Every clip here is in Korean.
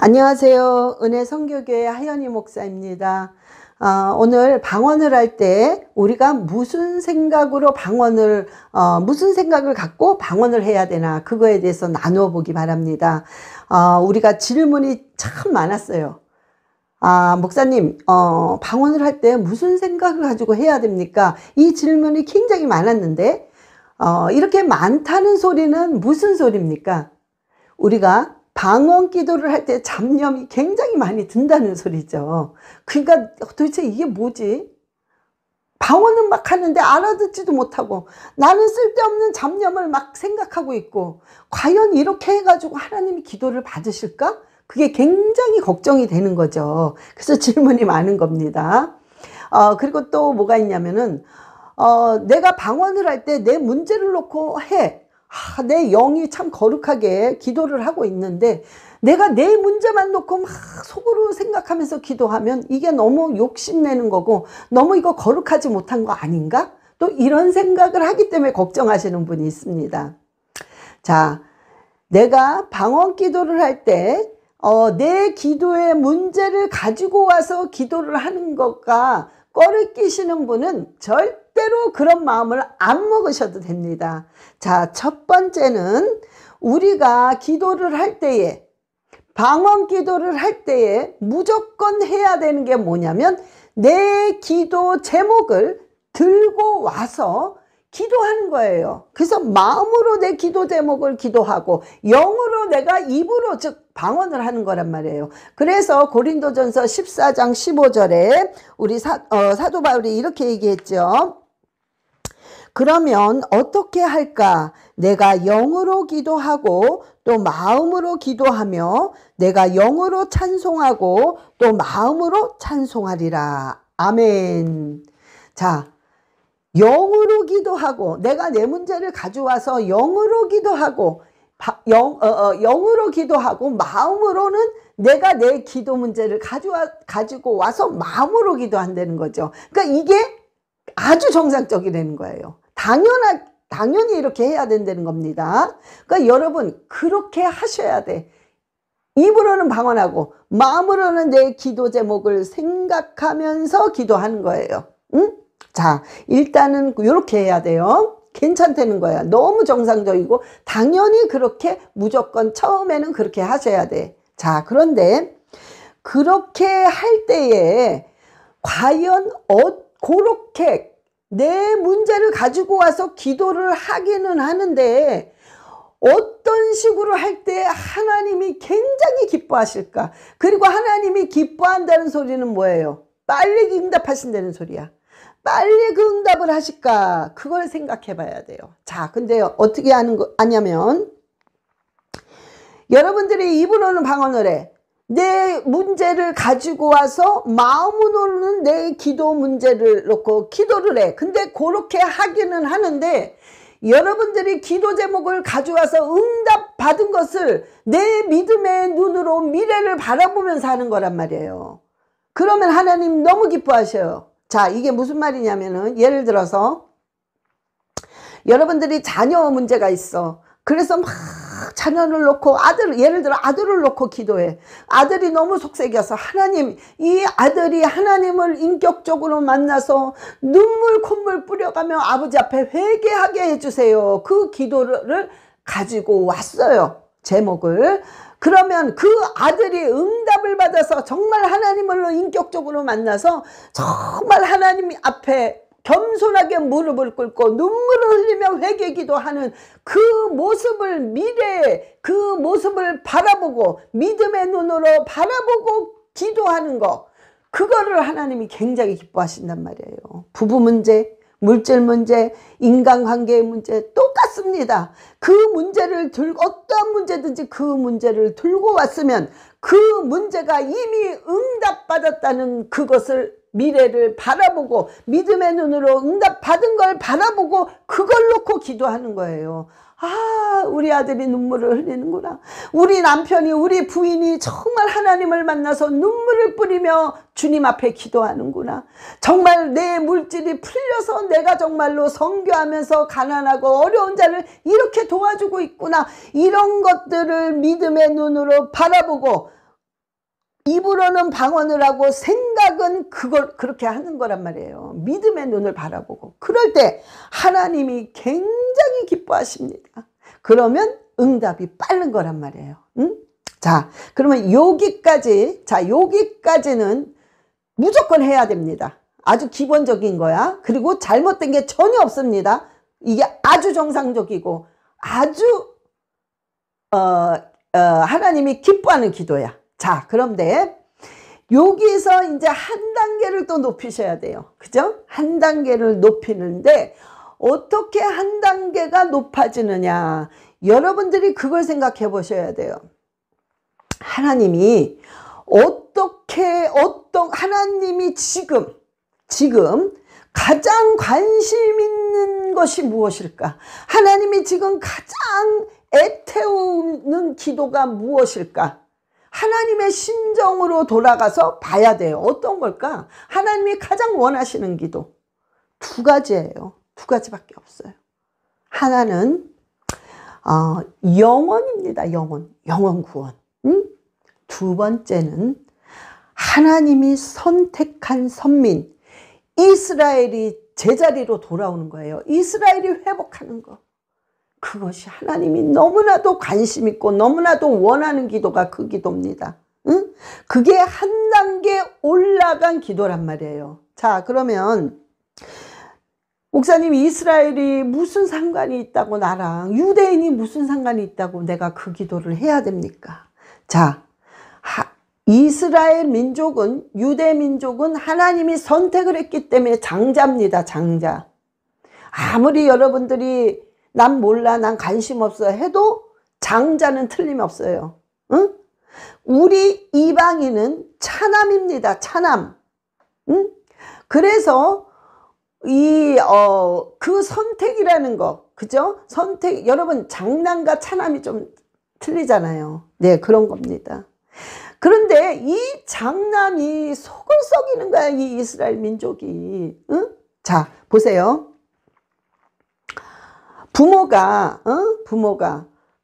안녕하세요. 은혜 선교교회 하연희 목사입니다. 오늘 방언을 할 때 우리가 무슨 생각을 갖고 방언을 해야 되나, 그거에 대해서 나누어 보기 바랍니다. 우리가 질문이 참 많았어요. 목사님, 방언을 할 때 무슨 생각을 가지고 해야 됩니까? 이 질문이 굉장히 많았는데, 이렇게 많다는 소리는 무슨 소리입니까? 우리가 방언 기도를 할 때 잡념이 굉장히 많이 든다는 소리죠. 그러니까 도대체 이게 뭐지? 방언은 막 하는데 알아듣지도 못하고 나는 쓸데없는 잡념을 막 생각하고 있고, 과연 이렇게 해가지고 하나님이 기도를 받으실까? 그게 굉장히 걱정이 되는 거죠. 그래서 질문이 많은 겁니다. 그리고 또 뭐가 있냐면은, 내가 방언을 할 때 내 문제를 놓고 해. 내 영이 참 거룩하게 기도를 하고 있는데 내가 내 문제만 놓고 막 속으로 생각하면서 기도하면 이게 너무 욕심내는 거고 너무 이거 거룩하지 못한 거 아닌가? 또 이런 생각을 하기 때문에 걱정하시는 분이 있습니다. 자, 내가 방언 기도를 할 때 내 기도의 문제를 가지고 와서 기도를 하는 것과 꺼를 끼시는 분은 절대로 그런 마음을 안 먹으셔도 됩니다. 자, 첫 번째는 우리가 기도를 할 때에, 방언 기도를 할 때에 무조건 해야 되는 게 뭐냐면, 내 기도 제목을 들고 와서 기도하는 거예요. 그래서 마음으로 내 기도 제목을 기도하고 영으로 내가 입으로, 즉 방언을 하는 거란 말이에요. 그래서 고린도전서 14장 15절에 우리 사도 바울이 이렇게 얘기했죠. 그러면 어떻게 할까? 내가 영으로 기도하고 또 마음으로 기도하며 내가 영으로 찬송하고 또 마음으로 찬송하리라. 아멘. 자, 영으로 기도하고, 내가 내 문제를 가져와서 영으로 기도하고, 영으로 기도하고, 마음으로는 내가 내 기도 문제를 가지고 와서 마음으로 기도한다는 거죠. 그러니까 이게 아주 정상적이라는 거예요. 당연히 이렇게 해야 된다는 겁니다. 그러니까 여러분, 그렇게 하셔야 돼. 입으로는 방언하고, 마음으로는 내 기도 제목을 생각하면서 기도하는 거예요. 응? 자, 일단은 이렇게 해야 돼요. 괜찮다는 거야. 너무 정상적이고 당연히 그렇게 무조건 처음에는 그렇게 하셔야 돼. 자, 그런데 그렇게 할 때에 과연 그렇게 내 문제를 가지고 와서 기도를 하기는 하는데 어떤 식으로 할 때 하나님이 굉장히 기뻐하실까? 그리고 하나님이 기뻐한다는 소리는 뭐예요? 빨리 응답하신다는 소리야. 빨리 그 응답을 하실까? 그걸 생각해 봐야 돼요. 자, 근데 어떻게 하냐면, 여러분들이 입으로는 방언을 해. 내 문제를 가지고 와서 마음으로는 내 기도 문제를 놓고 기도를 해. 근데 그렇게 하기는 하는데, 여러분들이 기도 제목을 가져와서 응답 받은 것을 내 믿음의 눈으로 미래를 바라보면서 하는 거란 말이에요. 그러면 하나님 너무 기뻐하셔요. 자, 이게 무슨 말이냐면은, 예를 들어서 여러분들이 자녀 문제가 있어. 그래서 막 자녀를 놓고 예를 들어 아들을 놓고 기도해. 아들이 너무 속색여서 하나님, 이 아들이 하나님을 인격적으로 만나서 눈물 콧물 뿌려가며 아버지 앞에 회개하게 해주세요. 그 기도를 가지고 왔어요. 제목을. 그러면 그 아들이 응답을 받아서 정말 하나님을 인격적으로 만나서 정말 하나님 앞에 겸손하게 무릎을 꿇고 눈물을 흘리며 회개기도하는 그 모습을, 미래의 그 모습을 바라보고 믿음의 눈으로 바라보고 기도하는 거, 그거를 하나님이 굉장히 기뻐하신단 말이에요. 부부 문제, 물질 문제, 인간관계의 문제 똑같습니다. 그 문제를 들고, 어떠한 문제든지 그 문제를 들고 왔으면 그 문제가 이미 응답받았다는 그것을, 미래를 바라보고 믿음의 눈으로 응답받은 걸 바라보고 그걸 놓고 기도하는 거예요. 우리 아들이 눈물을 흘리는구나. 우리 남편이, 우리 부인이 정말 하나님을 만나서 눈물을 뿌리며 주님 앞에 기도하는구나. 정말 내 물질이 풀려서 내가 정말로 선교하면서 가난하고 어려운 자를 이렇게 도와주고 있구나. 이런 것들을 믿음의 눈으로 바라보고 입으로는 방언을 하고 생각은 그걸 그렇게 하는 거란 말이에요. 믿음의 눈을 바라보고. 그럴 때 하나님이 굉장히 기뻐하십니다. 그러면 응답이 빠른 거란 말이에요. 응? 자, 그러면 여기까지는 무조건 해야 됩니다. 아주 기본적인 거야. 그리고 잘못된 게 전혀 없습니다. 이게 아주 정상적이고 아주 하나님이 기뻐하는 기도야. 자, 그런데 여기서 이제 한 단계를 또 높이셔야 돼요. 그죠? 한 단계를 높이는데 어떻게 한 단계가 높아지느냐. 여러분들이 그걸 생각해 보셔야 돼요. 하나님이 하나님이 지금 가장 관심 있는 것이 무엇일까? 하나님이 지금 가장 애태우는 기도가 무엇일까? 하나님의 심정으로 돌아가서 봐야 돼요. 어떤 걸까? 하나님이 가장 원하시는 기도. 두 가지예요. 두 가지밖에 없어요. 하나는 영원입니다. 영원 구원. 두 번째는 하나님이 선택한 선민 이스라엘이 제자리로 돌아오는 거예요. 이스라엘이 회복하는 거. 그것이 하나님이 너무나도 관심 있고 너무나도 원하는 기도가 그 기도입니다. 응? 그게 한 단계 올라간 기도란 말이에요. 자, 그러면 목사님, 이스라엘이 무슨 상관이 있다고 나랑, 유대인이 무슨 상관이 있다고 내가 그 기도를 해야 됩니까? 자, 이스라엘 민족은, 유대 민족은 하나님이 선택을 했기 때문에 장자입니다. 장자. 아무리 여러분들이 난 몰라, 난 관심 없어 해도 장자는 틀림없어요. 응? 우리 이방인은 차남입니다. 차남. 응? 그래서 그 선택이라는 거, 그죠? 선택, 여러분, 장남과 차남이 좀 틀리잖아요. 네, 그런 겁니다. 그런데 이 장남이 속을 썩이는 거야, 이 이스라엘 민족이. 응? 자, 보세요. 부모가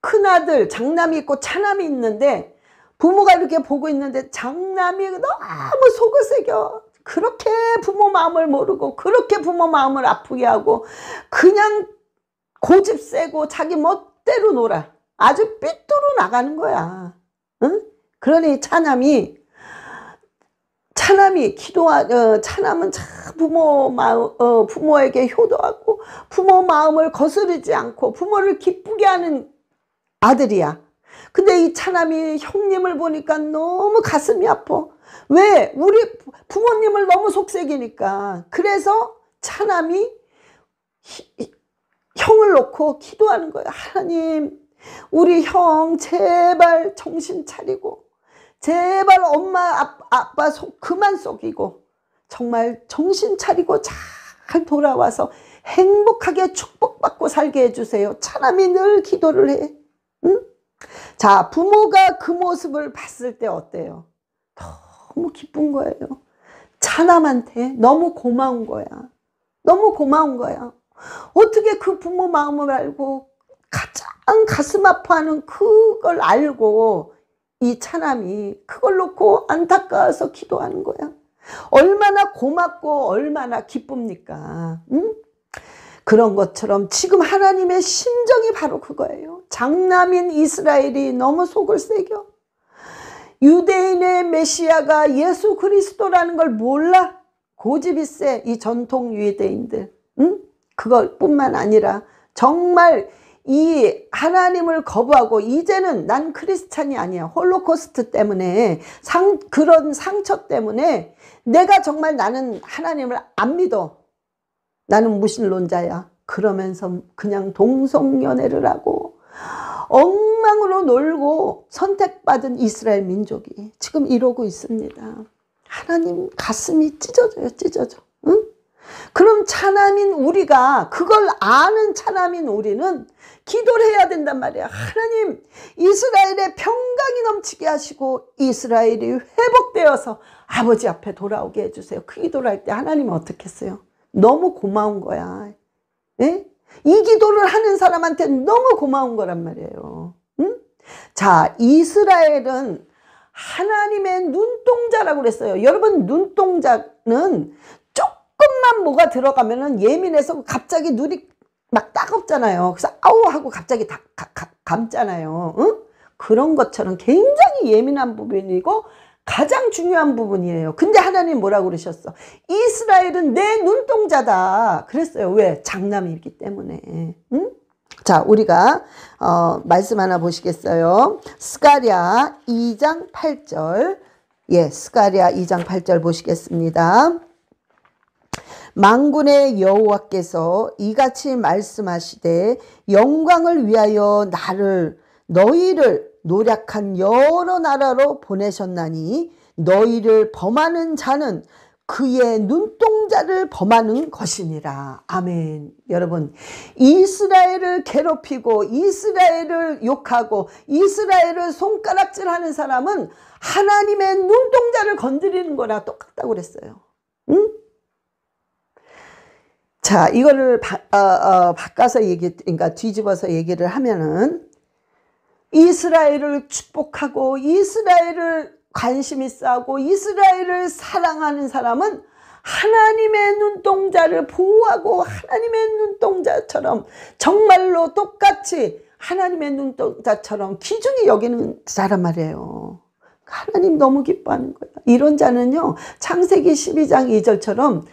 큰아들, 장남이 있고 차남이 있는데 부모가 이렇게 보고 있는데 장남이 너무 속을 새겨. 그렇게 부모 마음을 모르고 그렇게 부모 마음을 아프게 하고 그냥 고집 세고 자기 멋대로 놀아. 아주 삐뚤어 나가는 거야. 응? 그러니 차남은 참 부모에게 효도하고 부모 마음을 거스르지 않고 부모를 기쁘게 하는 아들이야. 근데 이 차남이 형님을 보니까 너무 가슴이 아파. 왜? 우리 부모님을 너무 속삭이니까. 그래서 차남이 형을 놓고 기도하는 거야. 하나님, 우리 형 제발 정신 차리고 제발 엄마 아빠 속 그만 속이고 정말 정신 차리고 잘 돌아와서 행복하게 축복받고 살게 해주세요. 차남이 늘 기도를 해. 응? 자, 부모가 그 모습을 봤을 때 어때요? 너무 기쁜 거예요. 차남한테 너무 고마운 거야. 너무 고마운 거야. 어떻게 그 부모 마음을 알고 가장 가슴 아파하는 그걸 알고 이 차남이 그걸 놓고 안타까워서 기도하는 거야. 얼마나 고맙고 얼마나 기쁩니까? 응? 그런 것처럼 지금 하나님의 심정이 바로 그거예요. 장남인 이스라엘이 너무 속을 새겨. 유대인의 메시아가 예수 그리스도라는 걸 몰라. 고집이 세, 이 전통 유대인들. 응? 그걸 뿐만 아니라 정말 이 하나님을 거부하고 이제는 난 크리스찬이 아니야. 홀로코스트 때문에 그런 상처 때문에 내가 정말 나는 하나님을 안 믿어. 나는 무신론자야. 그러면서 그냥 동성연애를 하고 엉망으로 놀고 선택받은 이스라엘 민족이 지금 이러고 있습니다. 하나님 가슴이 찢어져. 응? 그럼 차남인 우리가, 그걸 아는 차남인 우리는 기도를 해야 된단 말이야. 하나님, 이스라엘의 평강이 넘치게 하시고 이스라엘이 회복되어서 아버지 앞에 돌아오게 해주세요. 그 기도를 할 때 하나님은 어떻게 했어요? 너무 고마운 거야. 예? 이 기도를 하는 사람한테 너무 고마운 거란 말이에요. 응? 자, 이스라엘은 하나님의 눈동자라고 그랬어요. 여러분, 눈동자는 조금만 뭐가 들어가면은 예민해서 갑자기 눈이 막 따갑잖아요. 그래서 아우 하고 갑자기 다 감잖아요. 응? 그런 것처럼 굉장히 예민한 부분이고 가장 중요한 부분이에요. 근데 하나님 뭐라고 그러셨어? 이스라엘은 내 눈동자다 그랬어요. 왜? 장남이기 때문에. 응? 자, 우리가 말씀 하나 보시겠어요? 스가랴 2장 8절. 예, 스가랴 2장 8절 보시겠습니다. 만군의 여호와께서 이같이 말씀하시되 영광을 위하여 너희를 노력한 여러 나라로 보내셨나니 너희를 범하는 자는 그의 눈동자를 범하는 것이니라. 아멘. 여러분, 이스라엘을 괴롭히고 이스라엘을 욕하고 이스라엘을 손가락질하는 사람은 하나님의 눈동자를 건드리는 거랑 똑같다고 그랬어요. 응? 자, 이거를 바꿔서 그러니까 뒤집어서 얘기를 하면은 이스라엘을 축복하고 이스라엘을 관심 있어 하고 이스라엘을 사랑하는 사람은 하나님의 눈동자를 보호하고 하나님의 눈동자처럼 정말로 똑같이 하나님의 눈동자처럼 귀중히 여기는 자란 말이에요. 하나님 너무 기뻐하는 거야. 이런 자는요, 창세기 12장 2절처럼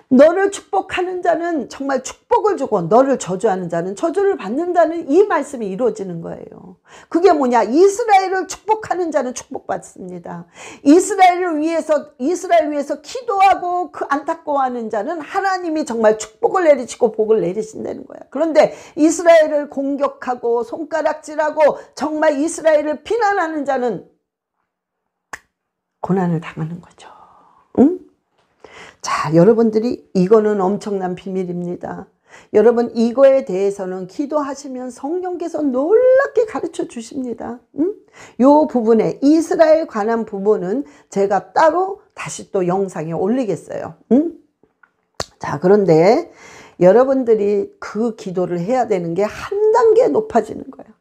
너를 축복하는 자는 정말 축복을 주고 너를 저주하는 자는 저주를 받는다는 이 말씀이 이루어지는 거예요. 그게 뭐냐? 이스라엘을 축복하는 자는 축복받습니다. 이스라엘 위해서 기도하고 그 안타까워하는 자는 하나님이 정말 축복을 내리시고 복을 내리신다는 거야. 그런데 이스라엘을 공격하고 손가락질하고 정말 이스라엘을 비난하는 자는 고난을 당하는 거죠. 응? 자, 여러분들이 이거는 엄청난 비밀입니다. 여러분, 이거에 대해서는 기도하시면 성령께서 놀랍게 가르쳐 주십니다. 요 부분에 이스라엘 관한 부분은 제가 따로 다시 또 영상에 올리겠어요. 자, 그런데 여러분들이 그 기도를 해야 되는 게 한 단계 높아지는 거예요.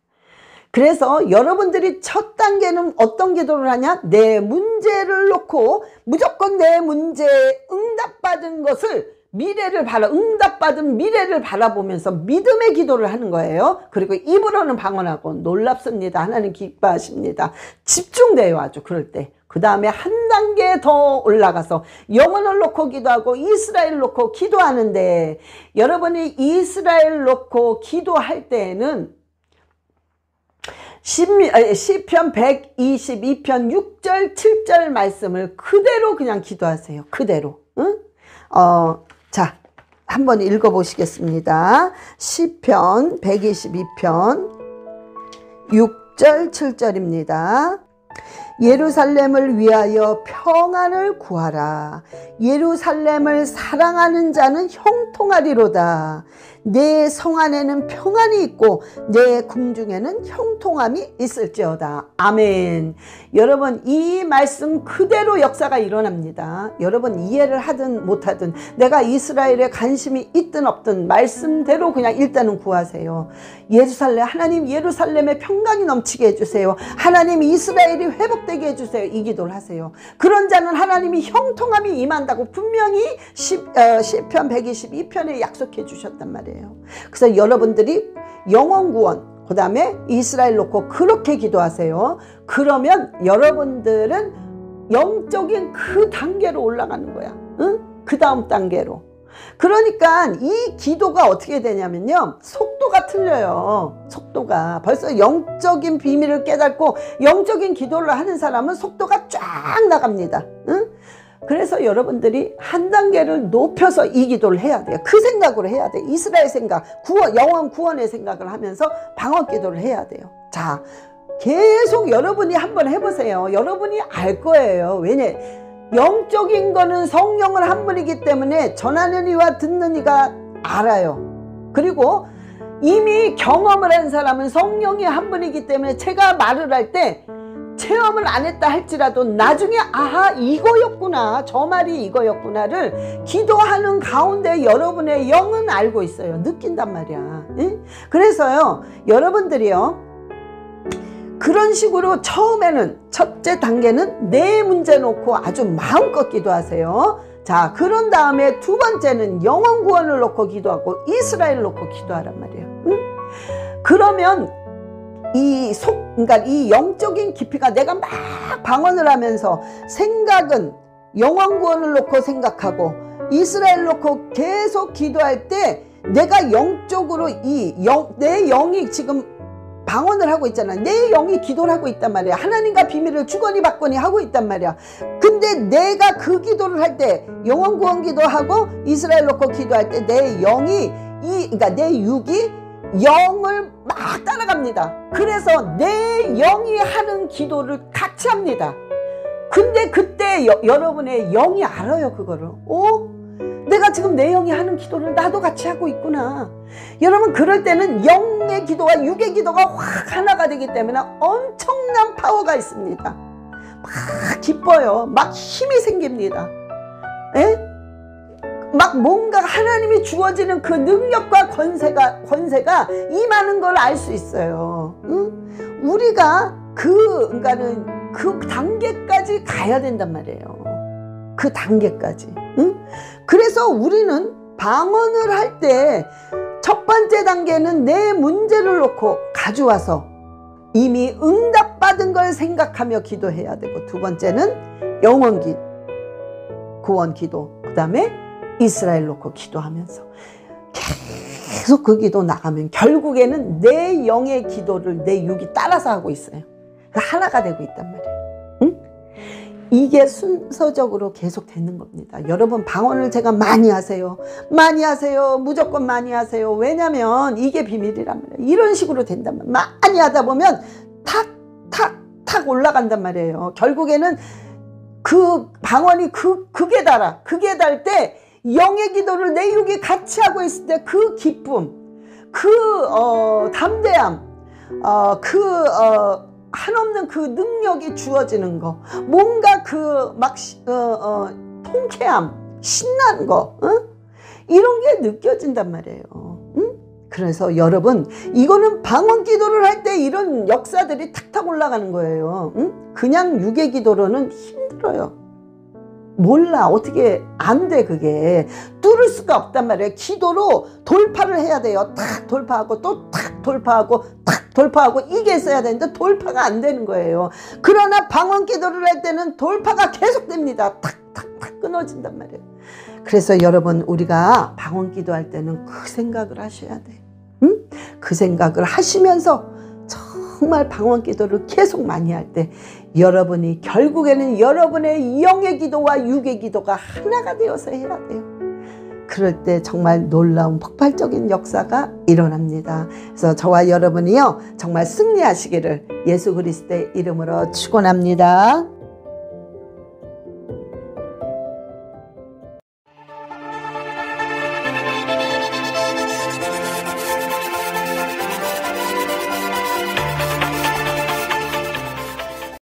그래서 여러분들이 첫 단계는 어떤 기도를 하냐? 내 문제를 놓고 무조건 내 문제에 응답받은 것을 응답받은 미래를 바라보면서 믿음의 기도를 하는 거예요. 그리고 입으로는 방언하고 놀랍습니다. 하나님 기뻐하십니다. 집중돼요, 아주 그럴 때. 그 다음에 한 단계 더 올라가서 영혼을 놓고 기도하고 이스라엘 놓고 기도하는데, 여러분이 이스라엘 놓고 기도할 때에는 시편 122편 6절 7절 말씀을 그대로 그냥 기도하세요. 그대로. 응? 자, 한번 읽어보시겠습니다. 시편 122편 6절 7절입니다. 예루살렘을 위하여 평안을 구하라. 예루살렘을 사랑하는 자는 형통하리로다. 내 성 안에는 평안이 있고 내 궁중에는 형통함이 있을지어다. 아멘. 여러분, 이 말씀 그대로 역사가 일어납니다. 여러분, 이해를 하든 못하든 내가 이스라엘에 관심이 있든 없든 말씀대로 그냥 일단은 구하세요. 하나님 예루살렘에 평강이 넘치게 해주세요. 하나님 이스라엘이 회복되게 해주세요. 이 기도를 하세요. 그런 자는 하나님이 형통함이 임한다고 분명히 시편 122편에 약속해 주셨단 말이에요. 그래서 여러분들이 영혼 구원, 그 다음에 이스라엘 놓고 그렇게 기도하세요. 그러면 여러분들은 영적인 그 단계로 올라가는 거야. 응? 그 다음 단계로. 그러니까 이 기도가 어떻게 되냐면요, 속도가 틀려요. 속도가 벌써 영적인 비밀을 깨닫고 영적인 기도를 하는 사람은 속도가 쫙 나갑니다. 응? 그래서 여러분들이 한 단계를 높여서 이 기도를 해야 돼요. 그 생각으로 해야 돼요. 이스라엘 생각, 영원 구원의 생각을 하면서 방언 기도를 해야 돼요. 자, 계속 여러분이 한번 해보세요. 여러분이 알 거예요. 왜냐? 영적인 거는 성령을 한 분이기 때문에 전하는 이와 듣는 이가 알아요. 그리고 이미 경험을 한 사람은 성령이 한 분이기 때문에 제가 말을 할 때 체험을 안 했다 할지라도 나중에 아하 이거였구나, 저 말이 이거였구나를 기도하는 가운데 여러분의 영은 알고 있어요. 느낀단 말이야. 응? 그래서요, 여러분들이요, 그런 식으로 처음에는 첫째 단계는 내 문제 놓고 아주 마음껏 기도하세요. 자, 그런 다음에 두 번째는 영혼 구원을 놓고 기도하고 이스라엘 놓고 기도하란 말이에요. 응? 그러면 그러니까 이 영적인 깊이가 내가 막 방언을 하면서 생각은 영혼 구원을 놓고 생각하고 이스라엘 놓고 계속 기도할 때 내가 영적으로 내 영이 지금 방언을 하고 있잖아. 내 영이 기도를 하고 있단 말이야. 하나님과 비밀을 주거니 받거니 하고 있단 말이야. 근데 내가 그 기도를 할 때 영혼 구원 기도하고 이스라엘 놓고 기도할 때 내 영이 그러니까 내 육이 영을 막 따라갑니다. 그래서 내 영이 하는 기도를 같이 합니다. 근데 그때 여러분의 영이 알아요, 그거를. 내가 지금 내 영이 하는 기도를 나도 같이 하고 있구나. 여러분, 그럴 때는 영의 기도와 육의 기도가 확 하나가 되기 때문에 엄청난 파워가 있습니다. 막 기뻐요. 막 힘이 생깁니다. 에? 막 뭔가 하나님이 주어지는 그 능력과 권세가 임하는 걸 알 수 있어요. 응? 우리가 그러니까는 그 단계까지 가야 된단 말이에요. 그 단계까지. 응? 그래서 우리는 방언을 할 때 첫 번째 단계는 내 문제를 놓고 가져와서 이미 응답받은 걸 생각하며 기도해야 되고, 두 번째는 영혼 구원 기도, 그 다음에 이스라엘 놓고 기도하면서 계속 그 기도 나가면 결국에는 내 영의 기도를 내 육이 따라서 하고 있어요. 하나가 되고 있단 말이에요. 응? 이게 순서적으로 계속 되는 겁니다. 여러분, 방언을 제가 많이 하세요. 많이 하세요. 무조건 많이 하세요. 왜냐면 이게 비밀이란 말이에요. 이런 식으로 된단 말이에요. 많이 하다 보면 탁 올라간단 말이에요. 결국에는 그 방언이 극에 달아. 극에 달 때 영의 기도를 내 육이 같이 하고 있을 때 그 기쁨, 담대함, 한없는 그 능력이 주어지는 거, 뭔가 통쾌함, 신난 거, 이런 게 느껴진단 말이에요. 그래서 여러분, 이거는 방언 기도를 할 때 이런 역사들이 탁탁 올라가는 거예요. 그냥 육의 기도로는 힘들어요. 몰라, 어떻게 안 돼. 그게 뚫을 수가 없단 말이에요. 기도로 돌파를 해야 돼요. 탁 돌파하고 또 탁 돌파하고 탁 돌파하고 이게 있어야 되는데 돌파가 안 되는 거예요. 그러나 방언 기도를 할 때는 돌파가 계속 됩니다. 탁 끊어진단 말이에요. 그래서 여러분, 우리가 방언 기도할 때는 그 생각을 하셔야 돼. 응? 그 생각을 하시면서 정말 방언 기도를 계속 많이 할 때 여러분이 결국에는 여러분의 영의 기도와 육의 기도가 하나가 되어서 해야 돼요. 그럴 때 정말 놀라운 폭발적인 역사가 일어납니다. 그래서 저와 여러분이요, 정말 승리하시기를 예수 그리스도의 이름으로 축원합니다.